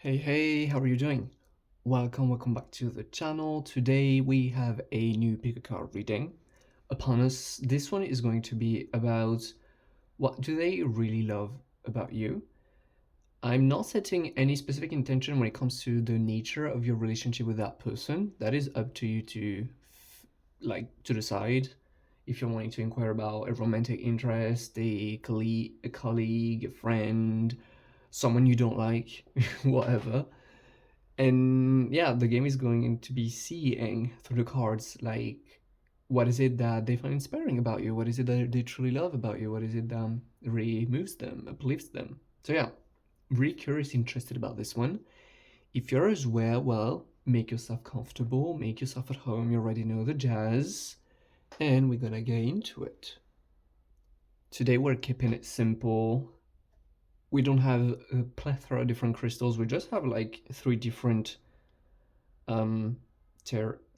Hey, how are you doing? Welcome back to the channel. Today we have a new pick a card reading upon us. This one is going to be about what do they really love about you. I'm not setting any specific intention when it comes to the nature of your relationship with that person. That is up to you to decide if you're wanting to inquire about a romantic interest, a colleague, a friend, someone you don't like, whatever. And yeah, the game is going to be seeing through the cards like what is it that they find inspiring about you, what is it that they truly love about you, what is it that really moves them, uplifts them. So yeah, really curious, interested about this one. If you're as well, make yourself comfortable, make yourself at home, you already know the jazz, and we're gonna get into it. Today we're keeping it simple. We don't have a plethora of different crystals, we just have like three different um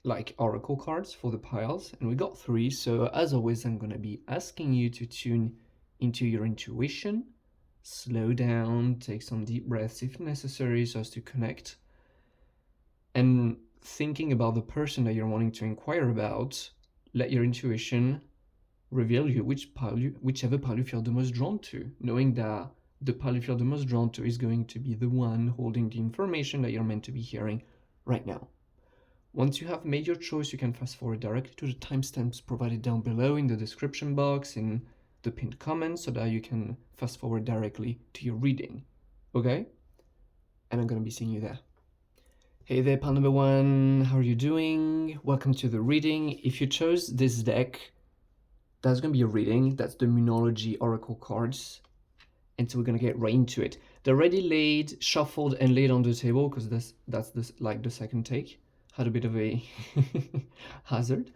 like oracle cards for the piles, and we got three. So as always, I'm gonna be asking you to tune into your intuition, slow down, take some deep breaths if necessary so as to connect, and thinking about the person that you're wanting to inquire about, let your intuition reveal you whichever pile you feel the most drawn to, knowing that the pile you feel the most drawn to is going to be the one holding the information that you're meant to be hearing right now. Once you have made your choice, you can fast forward directly to the timestamps provided down below in the description box, in the pinned comments, so that you can fast forward directly to your reading. Okay? And I'm gonna be seeing you there. Hey there, pal number one, how are you doing? Welcome to the reading. If you chose this deck, that's gonna be a reading. That's the Moonology Oracle cards. And so we're gonna get right into it. They're already laid, shuffled, and laid on the table because that's like the second take. Had a bit of a hazard.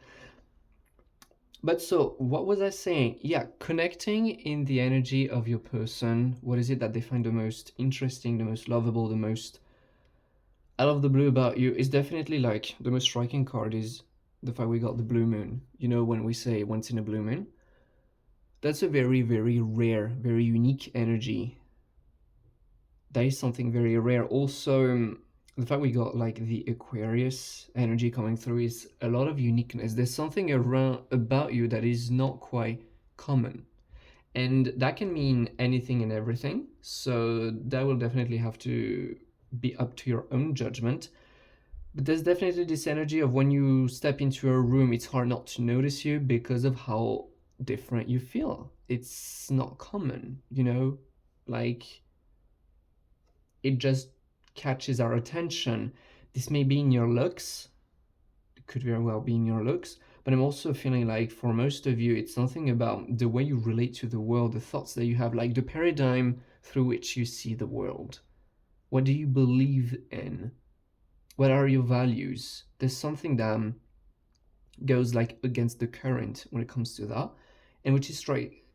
But so, what was I saying? Yeah, connecting in the energy of your person. What is it that they find the most interesting, the most lovable, the most out of the blue about you? Is definitely like the most striking card is the fact we got the blue moon. You know, when we say once in a blue moon, that's a very, very rare, very unique energy. That is something very rare. Also, the fact we got like the Aquarius energy coming through is a lot of uniqueness. There's something around about you that is not quite common, and that can mean anything and everything. So that will definitely have to be up to your own judgment. But there's definitely this energy of when you step into a room, it's hard not to notice you because of how different you feel. It's not common, you know, like it just catches our attention. This may be in your looks, it could very well be in your looks, but I'm also feeling like for most of you, it's something about the way you relate to the world, the thoughts that you have, like the paradigm through which you see the world. What do you believe in? What are your values? There's something that goes like against the current when it comes to that, and which is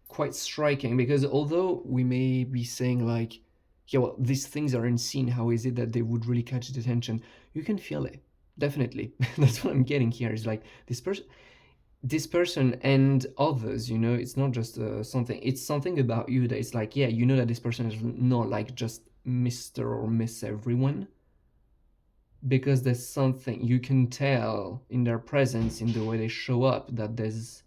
quite striking because although we may be saying like, yeah, well, these things are unseen, how is it that they would really catch the attention? You can feel it, definitely. That's what I'm getting here, is like this person and others, you know, it's not just something, it's something about you that it's like, yeah, you know that this person is not like just Mr. or Miss everyone, because there's something you can tell in their presence, in the way they show up, that there's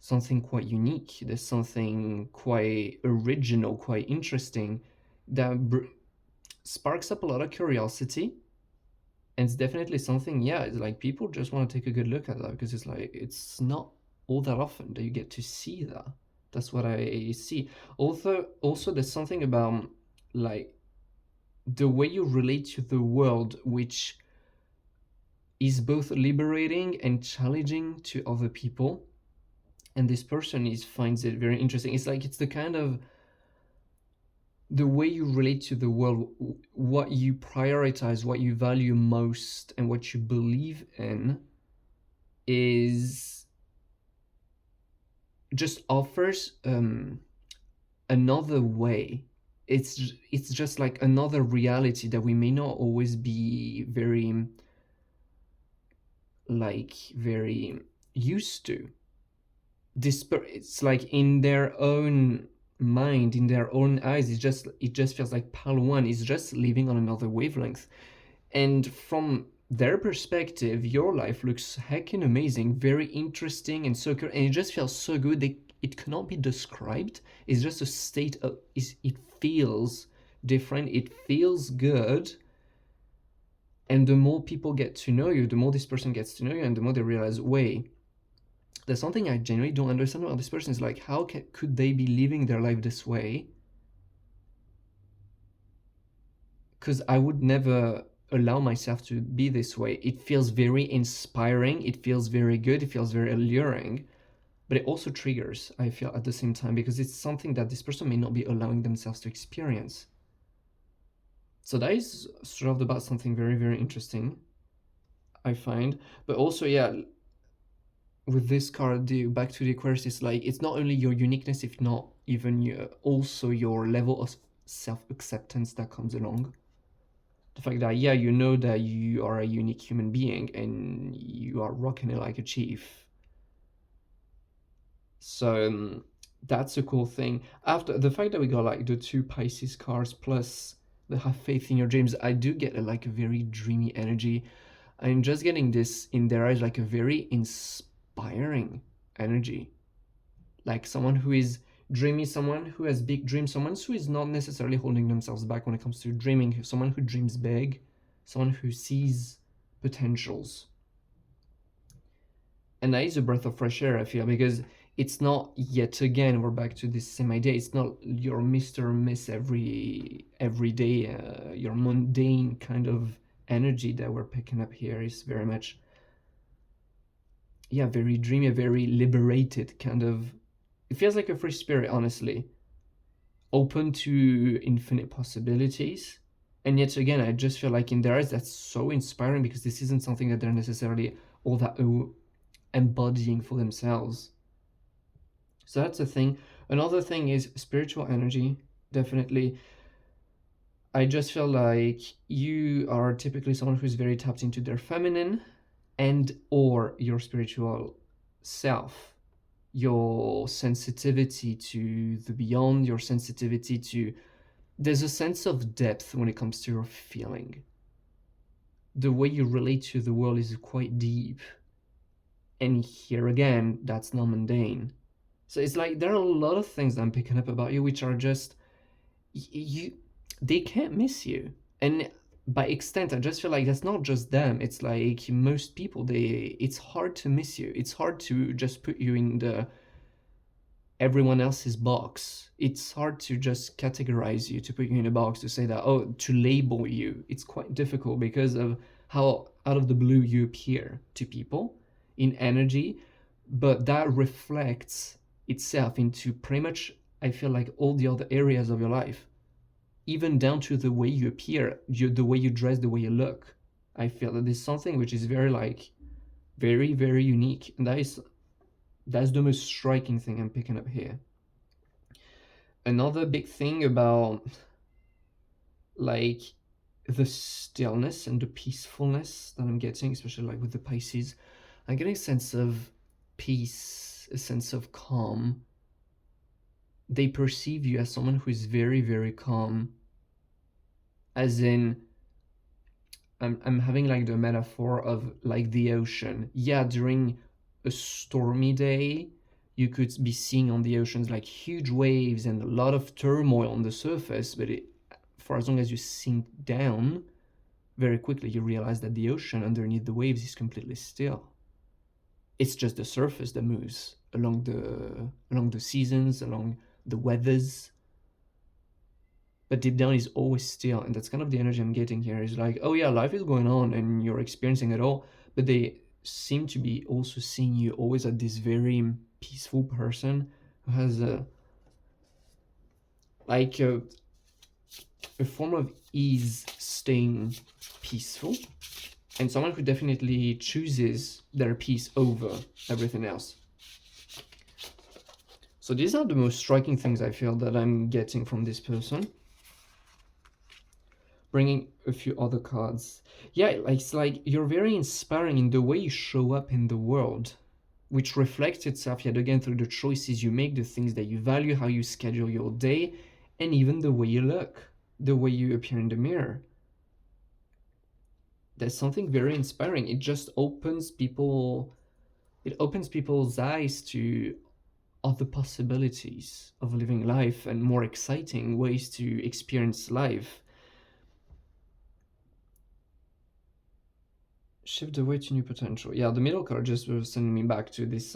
something quite unique, there's something quite original, quite interesting, that sparks up a lot of curiosity. And it's definitely something, yeah, it's like people just want to take a good look at that, because it's like it's not all that often that you get to see that. That's what I see. Also there's something about like the way you relate to the world, which is both liberating and challenging to other people. And this person finds it very interesting. It's like it's the kind of the way you relate to the world, what you prioritize, what you value most, and what you believe in is just offers another way. It's just like another reality that we may not always be very used to. It's like in their own mind, in their own eyes, it just feels like pile one is just living on another wavelength. And from their perspective, your life looks heckin' amazing, very interesting, and so cool, and it just feels so good. It cannot be described. It's just a state of it feels different. It feels good. And the more people get to know you, the more this person gets to know you, and the more they realize, wait, there's something I genuinely don't understand about this person. Is like, how could they be living their life this way? Because I would never allow myself to be this way. It feels very inspiring. It feels very good. It feels very alluring. But it also triggers, I feel, at the same time, because it's something that this person may not be allowing themselves to experience. So that is sort of about something very, very interesting, I find. But also, yeah, with this card, back to the Aquarius, it's like, it's not only your uniqueness, if not even also your level of self-acceptance that comes along. The fact that, yeah, you know that you are a unique human being and you are rocking it like a chief. So that's a cool thing. After the fact that we got like the two Pisces cards plus the have faith in your dreams, I do get like a very dreamy energy. I'm just getting this in their eyes, like a very inspiring energy. Like someone who is dreamy, someone who has big dreams, someone who is not necessarily holding themselves back when it comes to dreaming, someone who dreams big, someone who sees potentials. And that is a breath of fresh air, I feel, because it's not, yet again, we're back to this same idea. It's not your Mr. or Miss every day, your mundane kind of energy that we're picking up here. Is very much, yeah, very dreamy, very liberated kind of. It feels like a free spirit, honestly, open to infinite possibilities. And yet again, I just feel like in their eyes, that's so inspiring, because this isn't something that they're necessarily all that embodying for themselves. So that's a thing. Another thing is spiritual energy, definitely. I just feel like you are typically someone who's very tapped into their feminine and or your spiritual self, your sensitivity to the beyond, your sensitivity to, there's a sense of depth when it comes to your feeling. The way you relate to the world is quite deep. And here again, that's not mundane. So it's like there are a lot of things that I'm picking up about you which are just you, they can't miss you. And by extent, I just feel like that's not just them. It's like most people, it's hard to miss you. It's hard to just put you in the everyone else's box. It's hard to just categorize you, to put you in a box, to say that, oh, to label you. It's quite difficult because of how out of the blue you appear to people in energy, but that reflects itself into pretty much, I feel like, all the other areas of your life, even down to the way you appear, the way you dress, the way you look. I feel that there's something which is very like very, very unique, and that's the most striking thing I'm picking up here. Another big thing about like the stillness and the peacefulness that I'm getting, especially like with the Pisces, I'm getting a sense of peace, a sense of calm. They perceive you as someone who is very, very calm. As in, I'm having like the metaphor of like the ocean. Yeah, during a stormy day, you could be seeing on the oceans like huge waves and a lot of turmoil on the surface, but for as long as you sink down, very quickly you realize that the ocean underneath the waves is completely still. It's just the surface that moves along the seasons, along the weathers. But deep down is always still, and that's kind of the energy I'm getting here. Is like, oh yeah, life is going on and you're experiencing it all, but they seem to be also seeing you always as this very peaceful person who has like a form of ease staying peaceful, and someone who definitely chooses their peace over everything else. So these are the most striking things I feel that I'm getting from this person. Bringing a few other cards. Yeah, it's like you're very inspiring in the way you show up in the world. which reflects itself yet again through the choices you make, the things that you value, how you schedule your day, and even the way you look, the way you appear in the mirror. There's something very inspiring. It opens people's eyes to other possibilities of living life and more exciting ways to experience life. Shift the way to new potential. Yeah, the middle card just was sending me back to this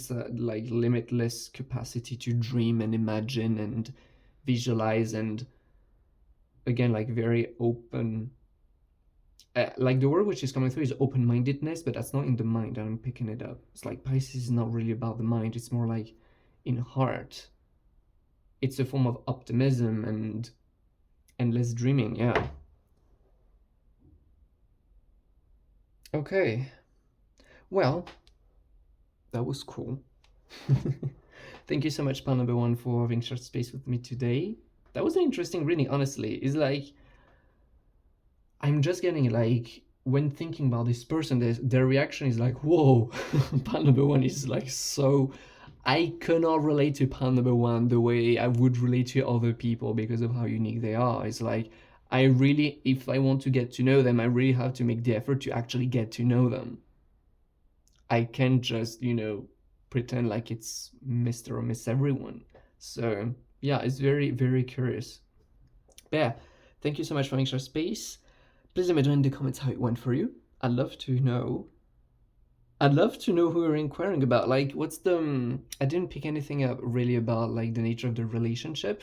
like limitless capacity to dream and imagine and visualize, and again, like very open. Like the word which is coming through is open-mindedness, but that's not in the mind. I'm picking it up. It's like Pisces is not really about the mind. It's more like in heart. It's a form of optimism and endless dreaming. Yeah. Okay. Well, that was cool. Thank you so much, Pan number one, for having shared space with me today. That was an interesting reading, honestly. It's like I'm just getting like when thinking about this person, their reaction is like, whoa, Pan number one is like so. I cannot relate to Pan number one the way I would relate to other people because of how unique they are. It's like I really, if I want to get to know them, I really have to make the effort to actually get to know them. I can't just, pretend like it's Mr. or Miss Everyone. So yeah, it's very, very curious. But yeah, thank you so much for making sure space. Please let me know in the comments how it went for you. I'd love to know. I'd love to know who you're inquiring about. Like, what's the? I didn't pick anything up really about like the nature of the relationship,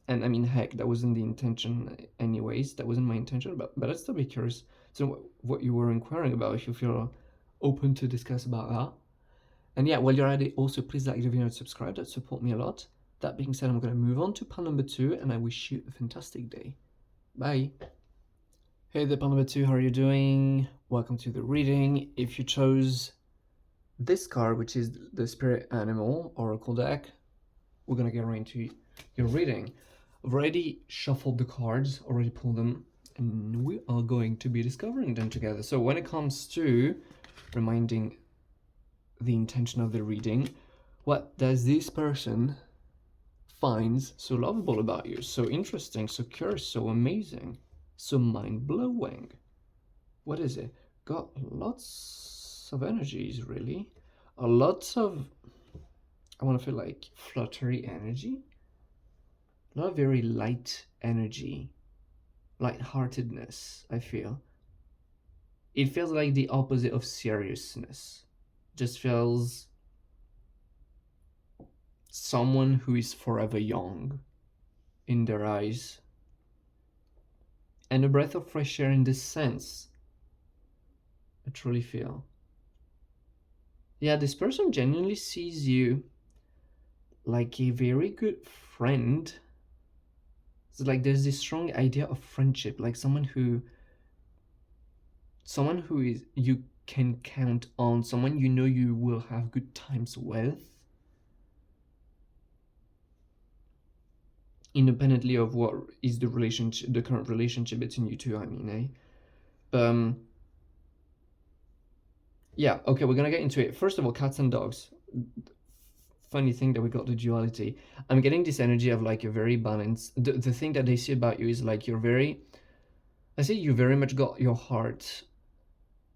and I mean, heck, that wasn't the intention, anyways. That wasn't my intention, but I'd still be curious. So, what you were inquiring about, if you feel open to discuss about that. And yeah, while you're at it, also please like the video and subscribe. That support me a lot. That being said, I'm going to move on to pan number two, and I wish you a fantastic day. Bye. Hey there, pan number two. How are you doing? Welcome to the reading. If you chose this card, which is the Spirit Animal Oracle deck, we're going to get right into your reading. I've already shuffled the cards, already pulled them, and we are going to be discovering them together. So when it comes to reminding the intention of the reading, what does this person finds so lovable about you, so interesting, so curious, so amazing, so mind-blowing? What is it? Got lots of energies, really. A lot of, I want to feel like fluttery energy. A lot of very light energy. Lightheartedness, I feel. It feels like the opposite of seriousness. Just feels someone who is forever young in their eyes. And a breath of fresh air in this sense. I truly feel. Yeah, this person genuinely sees you like a very good friend. It's like there's this strong idea of friendship, like someone who is you can count on, someone you know you will have good times with, independently of what is the relationship, the current relationship between you two. I mean, yeah. Okay, we're gonna get into it. First of all, cats and dogs. Funny thing that we got the duality. I'm getting this energy of like a very balanced. The thing that they see about you is like you're very. I say you very much got your heart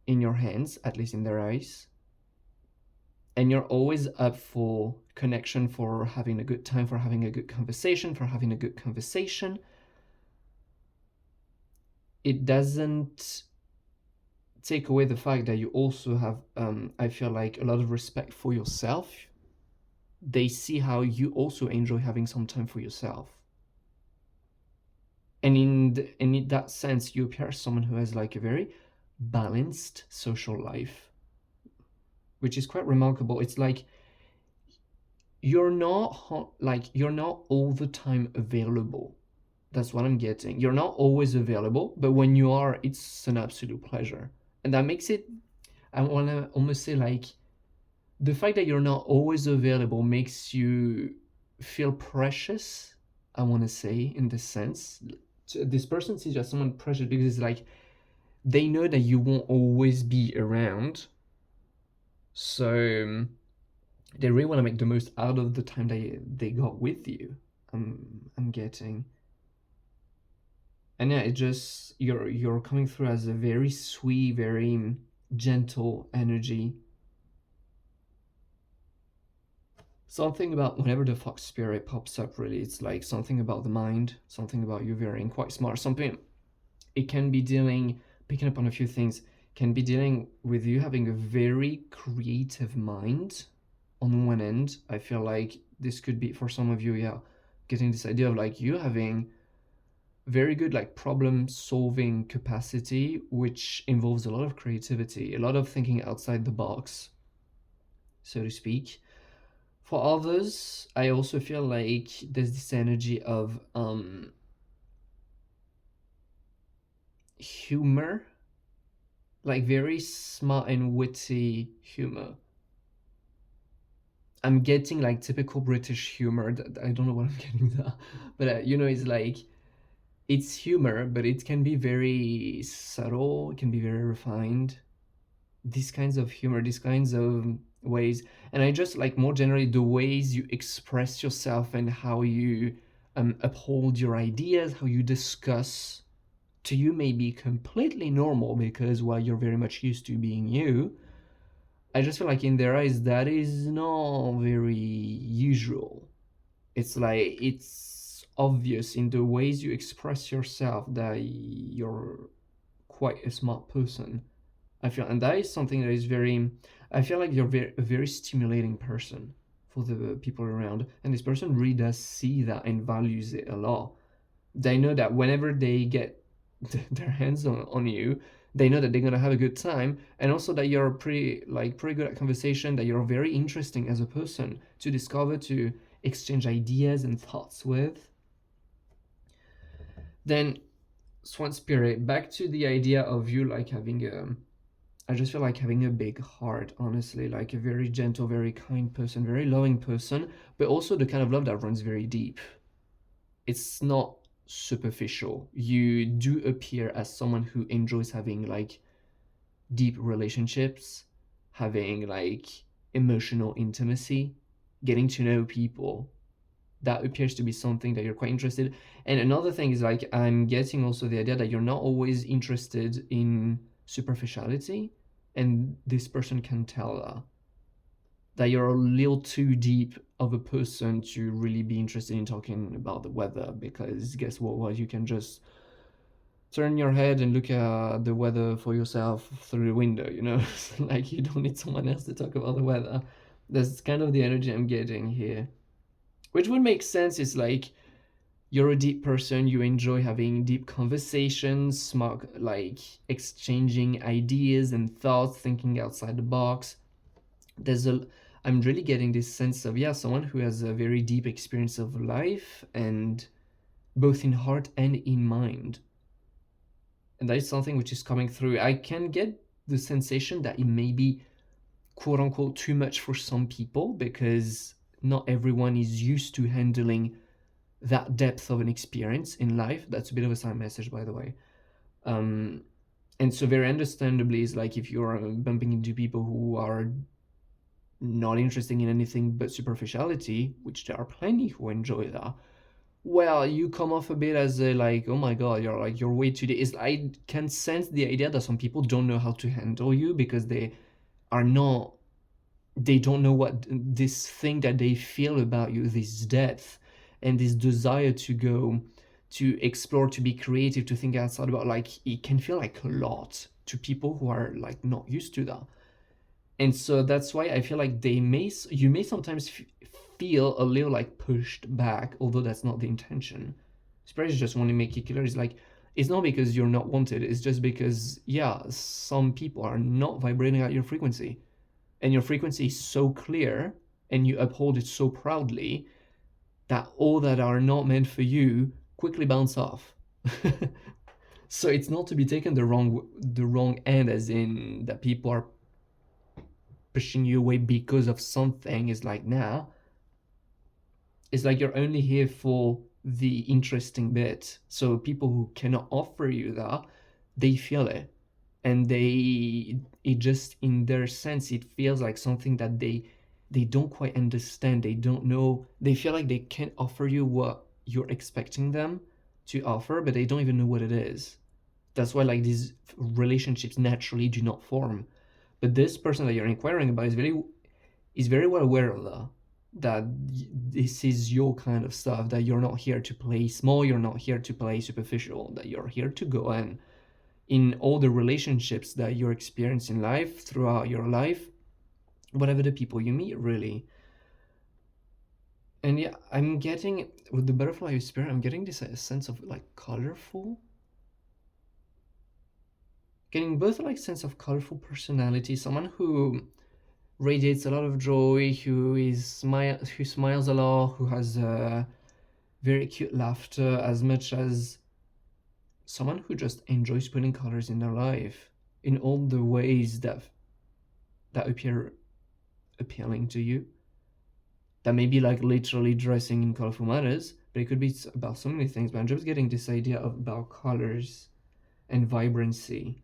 in your hands, at least in their eyes. And you're always up for connection, for having a good time, for having a good conversation, for having a good conversation. It doesn't take away the fact that you also have, I feel like, a lot of respect for yourself. They see how you also enjoy having some time for yourself. And in that sense, you appear as someone who has like a very balanced social life, which is quite remarkable. It's like you're not all the time available. That's what I'm getting. You're not always available, but when you are, it's an absolute pleasure. And that makes it, I want to almost say, like, the fact that you're not always available makes you feel precious, I want to say, in this sense. This person sees you as someone precious because it's like they know that you won't always be around, So they really want to make the most out of the time they got with you. I'm getting. And yeah, it just you're coming through as a very sweet, very gentle energy. Something about whenever the fox spirit pops up, really, it's like something about the mind, something about you very quite smart. Something it can be dealing, picking up on a few things, can be dealing with you having a very creative mind. On one end, I feel like this could be for some of you, yeah, getting this idea of like you having very good like problem solving capacity, which involves a lot of creativity, a lot of thinking outside the box, so to speak. For others, I also feel like there's this energy of humor, like very smart and witty humor. I'm getting like typical British humor. I don't know what I'm getting there, but it's like it's humor, but it can be very subtle. It can be very refined. These kinds of humor, these kinds of ways, and I just like more generally the ways you express yourself and how you uphold your ideas, how you discuss. To you may be completely normal because while you're very much used to being you, I just feel like in their eyes that is not very usual. It's like it's obvious in the ways you express yourself that you're quite a smart person. I feel, and that is something that is very. I feel like you're a very stimulating person for the people around, and this person really does see that and values it a lot. They know that whenever they get their hands on you, they know that they're gonna have a good time, and also that you're pretty good at conversation, that you're very interesting as a person to discover, to exchange ideas and thoughts with. Then Swan Spirit, back to the idea of you like having a. I just feel like having a big heart, honestly, like a very gentle, very kind person, very loving person, but also the kind of love that runs very deep. It's not superficial. You do appear as someone who enjoys having like deep relationships, having like emotional intimacy, getting to know people. That appears to be something that you're quite interested in. And another thing is like I'm getting also the idea that you're not always interested in superficiality, and this person can tell that you're a little too deep of a person to really be interested in talking about the weather, because guess what? Well, you can just turn your head and look at the weather for yourself through the window, like you don't need someone else to talk about the weather. That's kind of the energy I'm getting here, which would make sense. It's like you're a deep person, you enjoy having deep conversations, smart, like exchanging ideas and thoughts, thinking outside the box. There's a I'm really getting this sense of, yeah, someone who has a very deep experience of life, and both in heart and in mind. And that is something which is coming through. I can get the sensation that it may be quote unquote too much for some people, because not everyone is used to handling that depth of an experience in life. That's a bit of a side message, by the way. Um, and so very understandably, it's like if you're bumping into people who are not interested in anything but superficiality, which there are plenty who enjoy that, well, you come off a bit as a like, oh my god, you're way too deep. Is I can sense the idea that some people don't know how to handle you because are not they don't know what this thing that they feel about you, this depth and this desire to go, to explore, to be creative, to think outside about, like it can feel like a lot to people who are like not used to that. And so that's why I feel like you may sometimes feel a little like pushed back, although that's not the intention. Especially just want to make it clear, it's like it's not because you're not wanted, it's just because, yeah, some people are not vibrating at your frequency, and your frequency is so clear and you uphold it so proudly that all that are not meant for you quickly bounce off. So it's not to be taken the wrong end, as in that people are pushing you away because of something. Is like, nah, it's like you're only here for the interesting bit. So people who cannot offer you that, they feel it, and it just, in their sense, it feels like something that they don't quite understand. They don't know. They feel like they can't offer you what you're expecting them to offer, but they don't even know what it is. That's why like these relationships naturally do not form. But this person that you're inquiring about is very well aware of that this is your kind of stuff, that you're not here to play small, you're not here to play superficial, that you're here to go and in all the relationships that you're experiencing in life, throughout your life, whatever the people you meet, really. And yeah, I'm getting, with the butterfly spirit, I'm getting this sense of like colorful, getting both like sense of colorful personality, someone who radiates a lot of joy, who smiles a lot, who has a very cute laughter, as much as someone who just enjoys putting colors in their life in all the ways that appear appealing to you. That may be like literally dressing in colorful manners, but it could be about so many things. But I'm just getting this idea of about colors and vibrancy.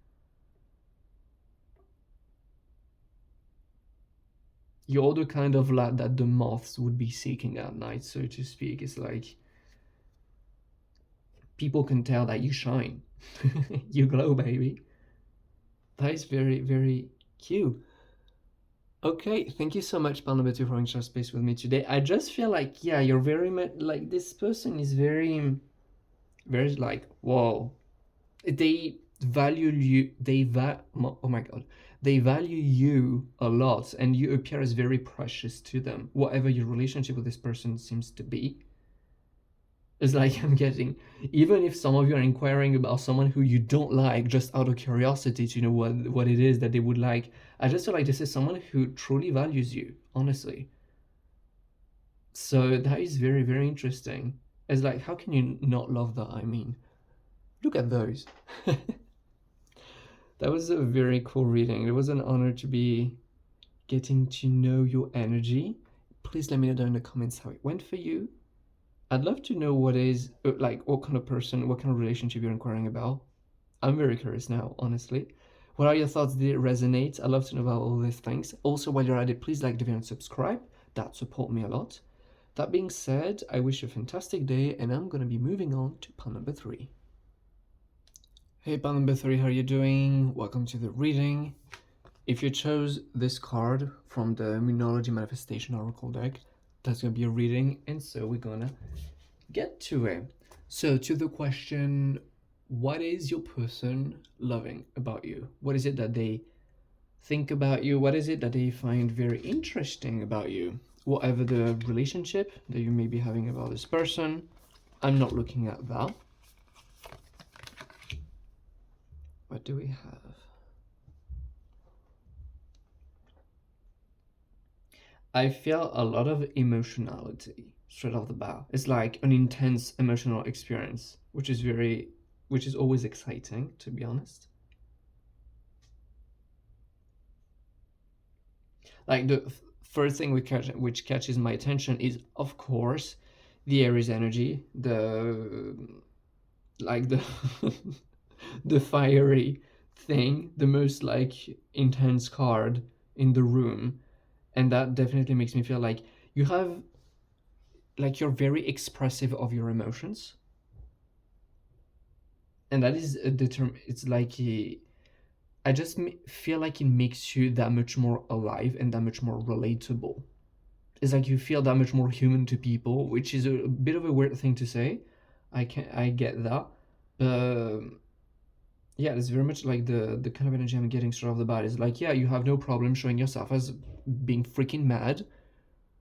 You're the kind of lad that the moths would be seeking at night, so to speak. It's like people can tell that you shine. You glow, baby. That is very, very cute. Okay, thank you so much, Panabatu, for sharing space with me today. I just feel like, yeah, you're very much like this person is very, very like, whoa. They value you. Oh my god, they value you a lot, and you appear as very precious to them. Whatever your relationship with this person seems to be, it's like I'm getting, even if some of you are inquiring about someone who you don't like just out of curiosity to know what it is that they would like, I just feel like this is someone who truly values you, honestly. So that is very, very interesting. It's like, how can you not love that? I mean, look at those. That was a very cool reading. It was an honor to be getting to know your energy. Please let me know down in the comments how it went for you. I'd love to know what is like what kind of person, what kind of relationship you're inquiring about. I'm very curious now, honestly. What are your thoughts? Did it resonate? I'd love to know about all these things. Also, while you're at it, please like the video and subscribe. That support me a lot. That being said, I wish you a fantastic day, and I'm gonna be moving on to pun number 3. Hey, pun number 3, how are you doing? Welcome to the reading. If you chose this card from the Moonology Manifestation Oracle deck, that's gonna be a reading, and so we're gonna get to it. So to the question, what is your person loving about you? What is it that they think about you? What is it that they find very interesting about you? Whatever the relationship that you may be having about this person, I'm not looking at that. What do we have? I feel a lot of emotionality straight off the bat. It's like an intense emotional experience, which is always exciting, to be honest. Like the first thing which catches my attention is, of course, the Aries energy, the like the the fiery thing, the most like intense card in the room, and that definitely makes me feel like you have, like, you're very expressive of your emotions, and that is the term. It's like I just feel like it makes you that much more alive and that much more relatable. It's like you feel that much more human to people, which is a bit of a weird thing to say. I get that. Yeah, it's very much like the kind of energy I'm getting straight off the bat is like, yeah, you have no problem showing yourself as being freaking mad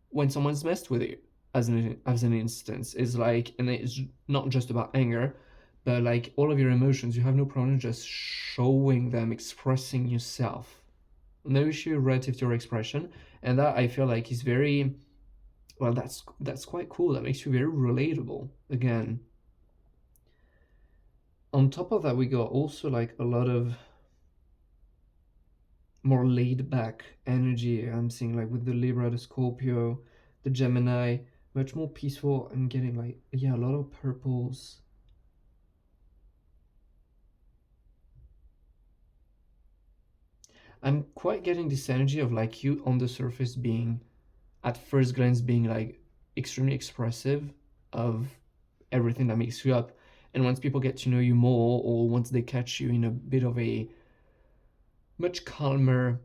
when someone's messed with you. As an instance, is like, and it's not just about anger, but like all of your emotions, you have no problem just showing them, expressing yourself. No issue relative to your expression, and that I feel like is very well. That's quite cool. That makes you very relatable. Again, on top of that, we got also like a lot of more laid back energy. I'm seeing like with the Libra, the Scorpio, the Gemini, much more peaceful. I'm getting like, yeah, a lot of purples. I'm quite getting this energy of like you on the surface being, at first glance, being like extremely expressive of everything that makes you up. And once people get to know you more, or once they catch you in a bit of a much calmer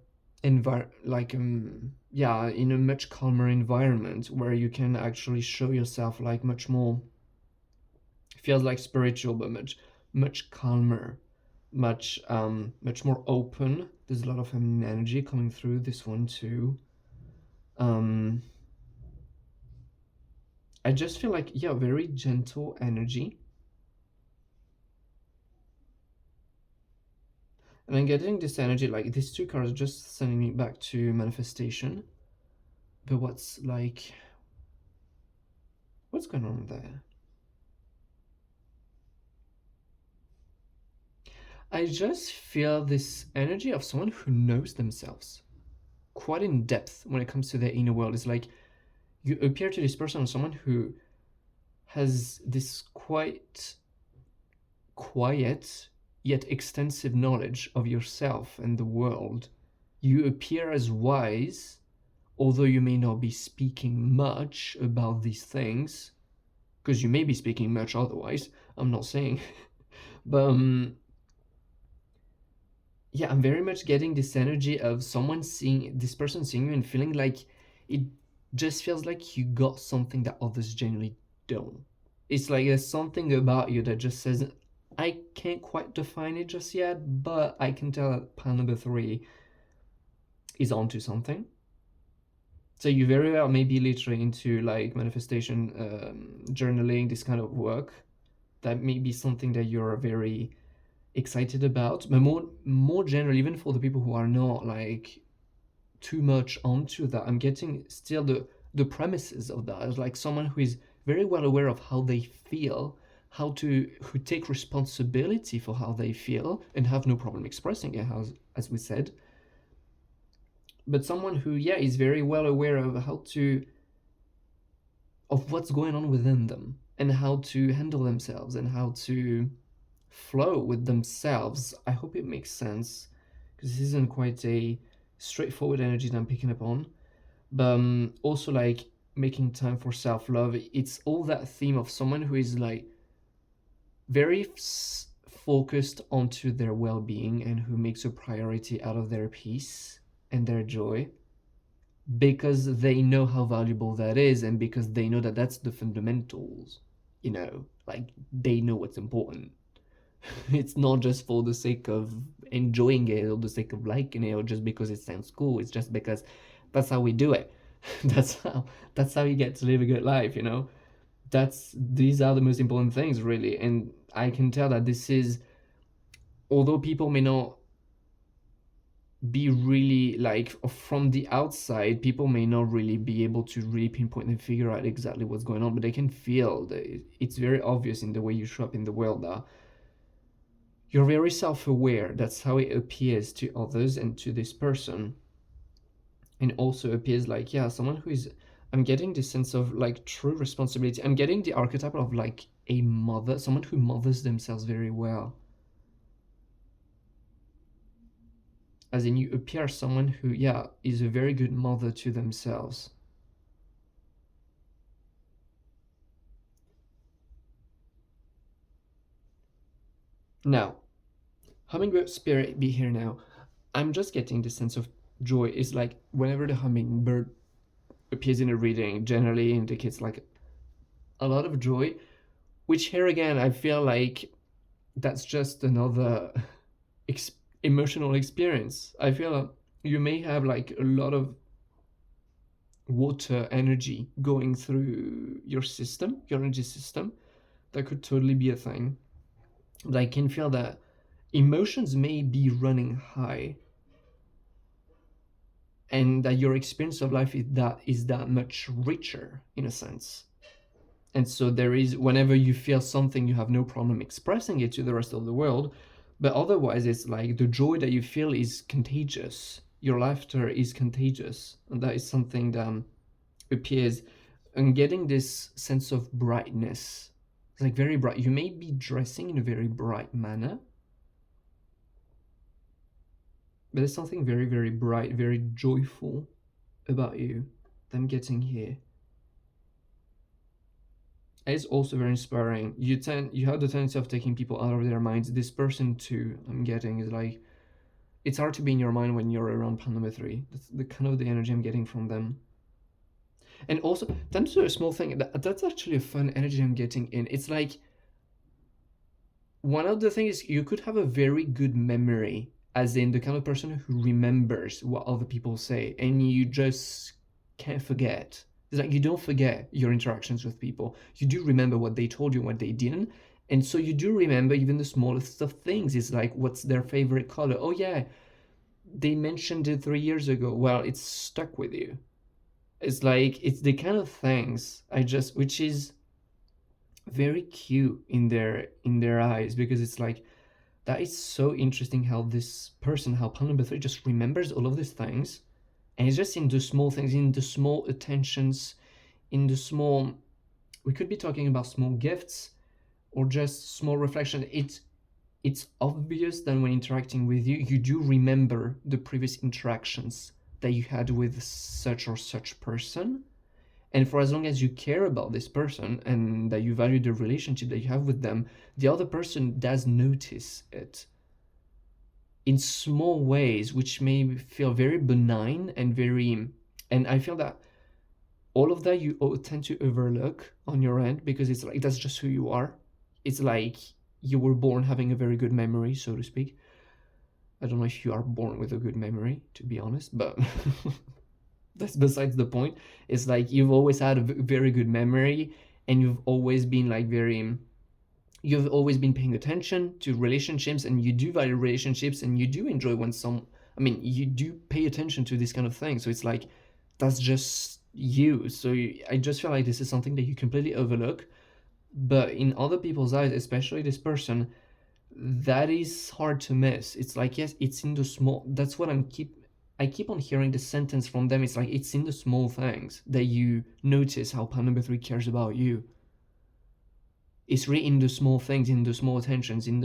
yeah, in a much calmer environment where you can actually show yourself like much more, feels like spiritual, but much calmer, much more open. There's a lot of feminine energy coming through this one too. um I just feel like, yeah, very gentle energy. And I'm getting this energy, like these two cards are just sending me back to manifestation. But what's going on there? I just feel this energy of someone who knows themselves quite in depth when it comes to their inner world. It's like you appear to this person as someone who has this quite quiet yet extensive knowledge of yourself and the world. You appear as wise, although you may not be speaking much about these things, because you may be speaking much otherwise. I'm not saying, but yeah, I'm very much getting this energy of someone seeing this person seeing you and feeling like it just feels like you got something that others generally don't. It's like there's something about you that just says, I can't quite define it just yet, but I can tell that pile number three is onto something. So you very well may be literally into like manifestation, journaling, this kind of work. That may be something that you're very excited about, but more generally, even for the people who are not like too much onto that, I'm getting still the premises of that as like someone who is very well aware of how they feel, who take responsibility for how they feel and have no problem expressing it, as we said. But someone who, yeah, is very well aware of of what's going on within them and how to handle themselves and how to flow with themselves. I hope it makes sense, because this isn't quite a straightforward energy that I'm picking up on. But also like making time for self-love. It's all that theme of someone who is like very focused onto their well-being and who makes a priority out of their peace and their joy, because they know how valuable that is, and because they know that that's the fundamentals, like they know what's important. It's not just for the sake of enjoying it or the sake of liking it or just because it sounds cool. It's just because that's how we do it. that's how that's how you get to live a good life. These are the most important things, really. And I can tell that this is, although people may not be really like from the outside, people may not really be able to really pinpoint and figure out exactly what's going on, but they can feel that it's very obvious in the way you show up in the world that you're very self-aware. That's how it appears to others and to this person. And also appears like, yeah, someone who is, I'm getting this sense of like true responsibility. I'm getting the archetype of like a mother, someone who mothers themselves very well. As in, you appear someone who, yeah, is a very good mother to themselves. Now, hummingbird spirit, be here now. I'm just getting this sense of joy. It's like whenever the hummingbird appears in a reading, generally indicates like a lot of joy, which here again, I feel like that's just another ex- emotional experience. I feel like you may have like a lot of water energy going through your system, your energy system. That could totally be a thing. But I can feel that emotions may be running high, and that your experience of life is that much richer in a sense. And so there is, whenever you feel something, you have no problem expressing it to the rest of the world. But otherwise, it's like the joy that you feel is contagious. Your laughter is contagious. And that is something that appears. And getting this sense of brightness. It's like very bright. You may be dressing in a very bright manner, but there's something very, very bright, very joyful about you that I'm getting here. And it's also very inspiring. You have the tendency of taking people out of their minds. This person too, I'm getting, is like, it's hard to be in your mind when you're around pan number three. That's the kind of the energy I'm getting from them. And also, that's a small thing. That's actually a fun energy I'm getting in. It's like one of the things, you could have a very good memory, as in the kind of person who remembers what other people say, and you just can't forget. It's like you don't forget your interactions with people. You do remember what they told you, what they didn't. And so you do remember even the smallest of things. It's like, what's their favorite color? Oh, yeah, they mentioned it 3 years ago. Well, it's stuck with you. It's like, it's the kind of things which is very cute in their eyes, because it's like, that is so interesting how this person, how Pan number three just remembers all of these things, and it's just in the small things, in the small attentions, in the small. We could be talking about small gifts, or just small reflection. It's obvious that when interacting with you, you do remember the previous interactions that you had with such or such person. And for as long as you care about this person and that you value the relationship that you have with them, the other person does notice it in small ways, which may feel very benign and very. And I feel that all of that you tend to overlook on your end, because it's like that's just who you are. It's like you were born having a very good memory, so to speak. I don't know if you are born with a good memory, to be honest, but that's besides the point. It's like you've always had a very good memory, and you've always been like very. You've always been paying attention to relationships, and you do value relationships, and you do enjoy when some. I mean, you do pay attention to this kind of thing. So it's like that's just you. So I just feel like this is something that you completely overlook, but in other people's eyes, especially this person, that is hard to miss. It's like, yes, it's in the small. That's what I keep on hearing the sentence from them. It's like, it's in the small things that you notice how pan number three cares about you. It's really in the small things, in the small attentions, in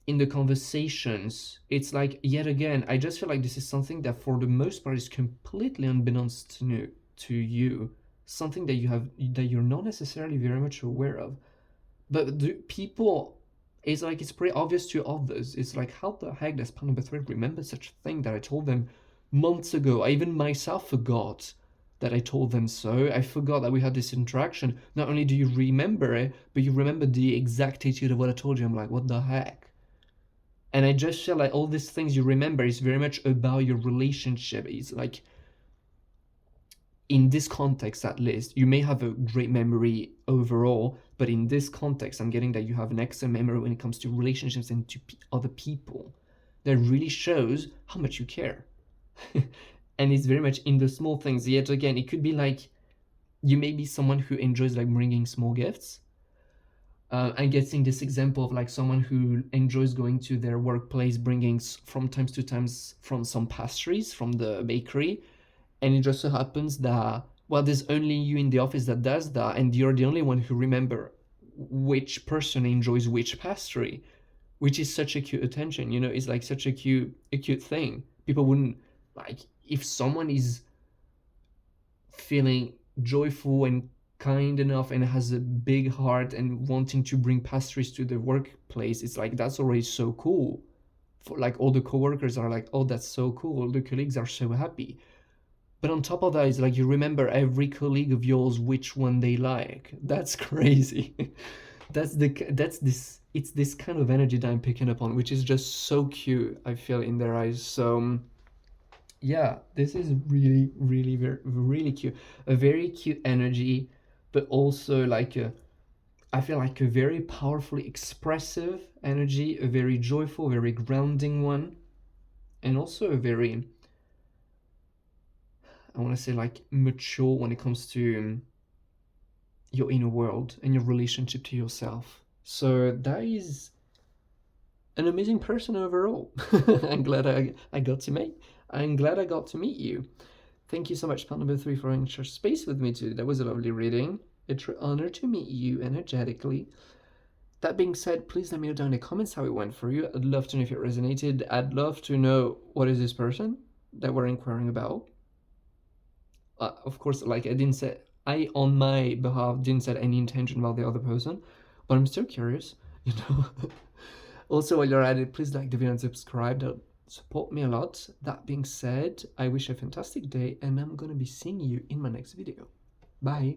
the conversations. It's like, yet again, I just feel like this is something that for the most part is completely unbeknownst to you, something that you're not necessarily very much aware of. But the people, it's like, it's pretty obvious to others. It's like, how the heck does pan number three remember such a thing that I told them months ago? I even myself forgot that I told them so. I forgot that we had this interaction. Not only do you remember it, but you remember the exact attitude of what I told you. I'm like, what the heck? And I just feel like all these things you remember is very much about your relationship. It's like, in this context at least, you may have a great memory overall, but in this context, I'm getting that you have an excellent memory when it comes to relationships and to other people. That really shows how much you care. And it's very much in the small things. Yet again, it could be like, you may be someone who enjoys like bringing small gifts. I'm getting this example of like someone who enjoys going to their workplace, bringing from times to times from some pastries from the bakery, and it just so happens that, well, there's only you in the office that does that, and you're the only one who remember which person enjoys which pastry, which is such a cute attention. It's like such a cute thing. People wouldn't, like, if someone is feeling joyful and kind enough and has a big heart and wanting to bring pastries to the workplace, it's like, that's already so cool. For like, all the coworkers are like, oh, that's so cool, all the colleagues are so happy. But on top of that, it's like you remember every colleague of yours which one they like. That's crazy. It's this kind of energy that I'm picking up on, which is just so cute, I feel, in their eyes. So yeah, this is really, really, very, really cute. A very cute energy, but also like I feel like a very powerfully expressive energy, a very joyful, very grounding one, and also a very, I want to say, like, mature when it comes to your inner world and your relationship to yourself. So that is an amazing person overall. I'm glad I got to meet. I'm glad I got to meet you. Thank you so much, Pan number three, for having such space with me too. That was a lovely reading. It's an honor to meet you energetically. That being said, please let me know down in the comments how it went for you. I'd love to know if it resonated. I'd love to know what is this person that we're inquiring about. Of course, like I didn't say, I on my behalf didn't set any intention about the other person, but I'm still curious, you know. Also, while you're at it, please like the video and subscribe. That support me a lot. That being said, I wish you a fantastic day, and I'm gonna be seeing you in my next video. Bye.